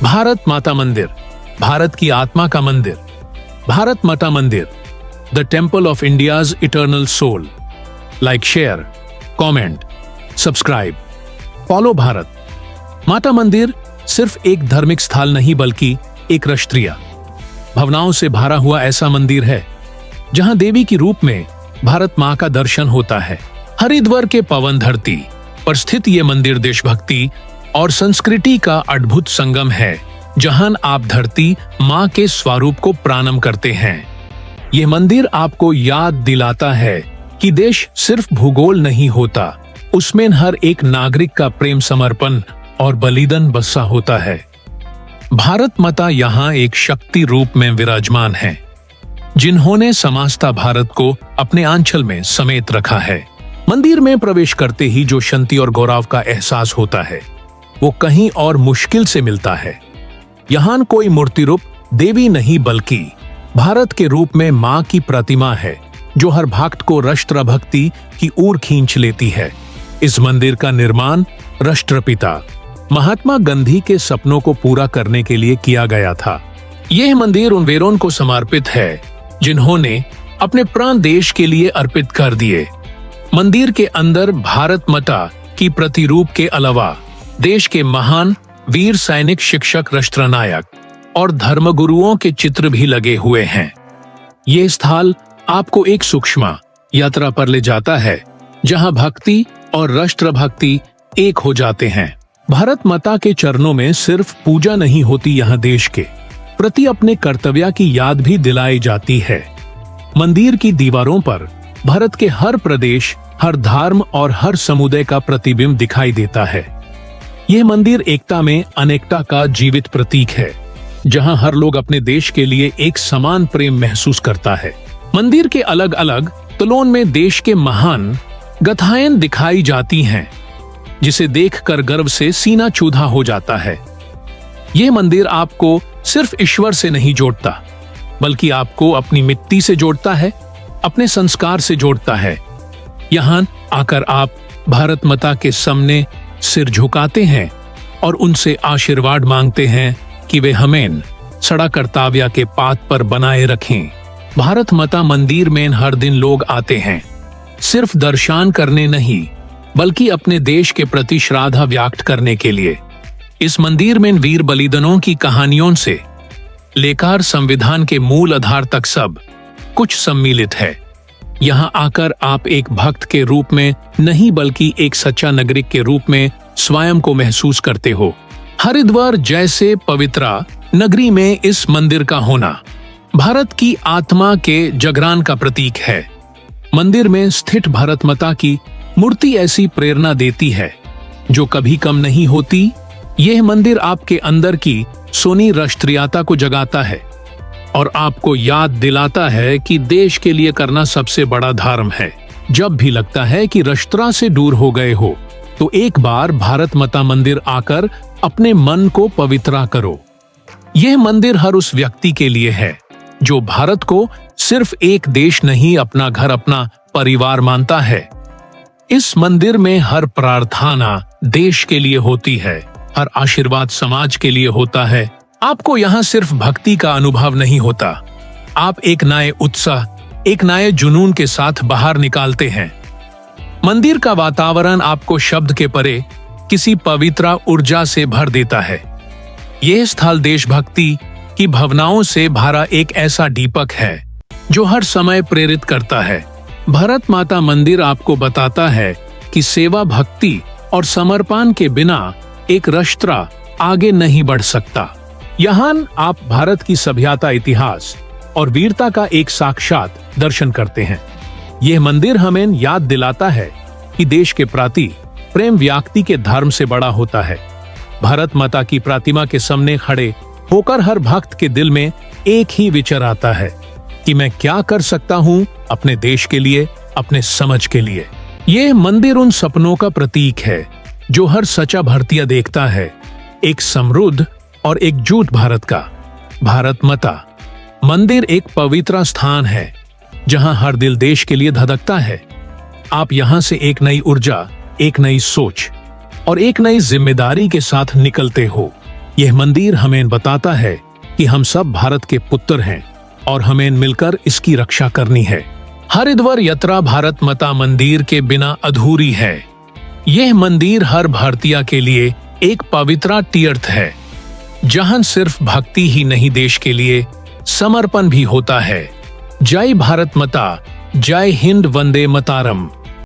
भारत माता मंदिर, भारत की आत्मा का मंदिर, Bharat Mata Mandir, the temple of India's eternal soul. Like, share, comment, subscribe, follow Bharat Mata Mandir सिर्फ एक धार्मिक स्थल नहीं बल्कि एक राष्ट्रीय भावनाओं से भरा हुआ ऐसा मंदिर है जहां देवी की रूप में भारत मां का दर्शन होता है। हरिद्वार के पवन धरती पर स्थित ये मंदिर देशभक्ति और संस्कृति का अद्भुत संगम है, जहां आप धरती मां के स्वरूप को प्रणाम करते हैं। ये मंदिर आपको याद दिलाता है कि देश सिर्फ भूगोल नहीं होता, उसमें हर एक नागरिक का प्रेम, समर्पण और बलिदान बसा होता है। भारत माता यहाँ एक शक्ति रूप में विराजमान है, जिन्होंने समस्त भारत को अपने आंचल में समेट रखा है। मंदिर में प्रवेश करते ही जो शांति और गौरव का एहसास होता है वो कहीं और मुश्किल से मिलता है। यहाँ कोई मूर्ति रूप देवी नहीं बल्कि भारत के रूप में मां की प्रतिमा है, जो हर भक्त को राष्ट्रभक्ति की ओर खींच लेती है। इस मंदिर का निर्माण राष्ट्रपिता महात्मा गांधी के सपनों को पूरा करने के लिए किया गया था। यह मंदिर उन वीरों को समर्पित है जिन्होंने अपने प्राण देश के लिए अर्पित कर दिए। मंदिर के अंदर भारत माता की प्रतिरूप के अलावा देश के महान वीर सैनिक, शिक्षक, राष्ट्रनायक और धर्मगुरुओं के चित्र भी लगे हुए हैं। ये स्थल आपको एक सूक्ष्म यात्रा पर ले जाता है, जहां भक्ति और राष्ट्रभक्ति एक हो जाते हैं। भारत माता के चरणों में सिर्फ पूजा नहीं होती, यहाँ देश के प्रति अपने कर्तव्य की याद भी दिलाई जाती है। मंदिर की दीवारों पर भारत के हर प्रदेश, हर धर्म और हर समुदाय का प्रतिबिंब दिखाई देता है। यह मंदिर एकता में अनेकता का जीवित प्रतीक है, जहां हर लोग अपने देश के लिए एक समान प्रेम महसूस करता है। मंदिर के अलग अलग तलों में देश के महान गाथाएं दिखाई जाती हैं, जिसे देखकर गर्व से सीना चौड़ा हो जाता है। यह मंदिर आपको सिर्फ ईश्वर से नहीं जोड़ता, बल्कि आपको अपनी मिट्टी से जोड़ता है, अपने संस्कार से जोड़ता है। यहाँ आकर आप भारत माता के सामने सिर झुकाते हैं और उनसे आशीर्वाद मांगते हैं कि वे हमें सड़ा कर्तव्य के पाथ पर बनाए रखें। भारत माता मंदिर में हर दिन लोग आते हैं, सिर्फ दर्शन करने नहीं बल्कि अपने देश के प्रति श्रद्धा व्यक्त करने के लिए। इस मंदिर में वीर बलिदानों की कहानियों से लेकर संविधान के मूल आधार तक सब कुछ सम्मिलित है। यहाँ आकर आप एक भक्त के रूप में नहीं बल्कि एक सच्चा नागरिक के रूप में स्वयं को महसूस करते हो। हरिद्वार जैसे पवित्र नगरी में इस मंदिर का होना भारत की आत्मा के जागरण का प्रतीक है। मंदिर में स्थित भारत माता की मूर्ति ऐसी प्रेरणा देती है जो कभी कम नहीं होती। यह मंदिर आपके अंदर की सोनी राष्ट्रीयता को जगाता है और आपको याद दिलाता है कि देश के लिए करना सबसे बड़ा धर्म है। जब भी लगता है कि राष्ट्र से दूर हो गए हो, तो एक बार भारत माता मंदिर आकर अपने मन को पवित्र करो। यह मंदिर हर उस व्यक्ति के लिए है जो भारत को सिर्फ एक देश नहीं, अपना घर, अपना परिवार मानता है। इस मंदिर में हर प्रार्थना देश के लिए होती है, हर आशीर्वाद समाज के लिए होता है। आपको यहाँ सिर्फ भक्ति का अनुभव नहीं होता, आप एक नए उत्साह, एक नए जुनून के साथ बाहर निकालते हैं। मंदिर का वातावरण आपको शब्द के परे किसी पवित्र ऊर्जा से भर देता है। यह स्थल देशभक्ति की भावनाओं से भरा एक ऐसा दीपक है जो हर समय प्रेरित करता है। भारत माता मंदिर आपको बताता है कि सेवा, भक्ति और समर्पण के बिना एक राष्ट्र आगे नहीं बढ़ सकता। यहाँ आप भारत की सभ्यता, इतिहास और वीरता का एक साक्षात दर्शन करते हैं। यह मंदिर हमें याद दिलाता है कि देश के प्रति प्रेम व्यक्ति के धर्म से बड़ा होता है। भारत माता की प्रतिमा के सामने खड़े होकर हर भक्त के दिल में एक ही विचार आता है कि मैं क्या कर सकता हूँ अपने देश के लिए, अपने समाज के लिए। यह मंदिर उन सपनों का प्रतीक है जो हर सच्चा भारतीय देखता है, एक समृद्ध और एकजुट भारत का। भारत माता मंदिर एक पवित्र स्थान है जहां हर दिल देश के लिए धड़कता है। आप यहां से एक नई ऊर्जा, एक नई सोच और एक नई जिम्मेदारी के साथ निकलते हो। यह मंदिर हमें बताता है कि हम सब भारत के पुत्र हैं और हमें मिलकर इसकी रक्षा करनी है। हरिद्वार यात्रा भारत माता मंदिर के बिना अधूरी है। यह मंदिर हर भारतीय के लिए एक पवित्र तीर्थ है, जहां सिर्फ भक्ति ही नहीं देश के लिए समर्पण भी होता है। जय भारत माता, जय हिंद, वंदे मातरम।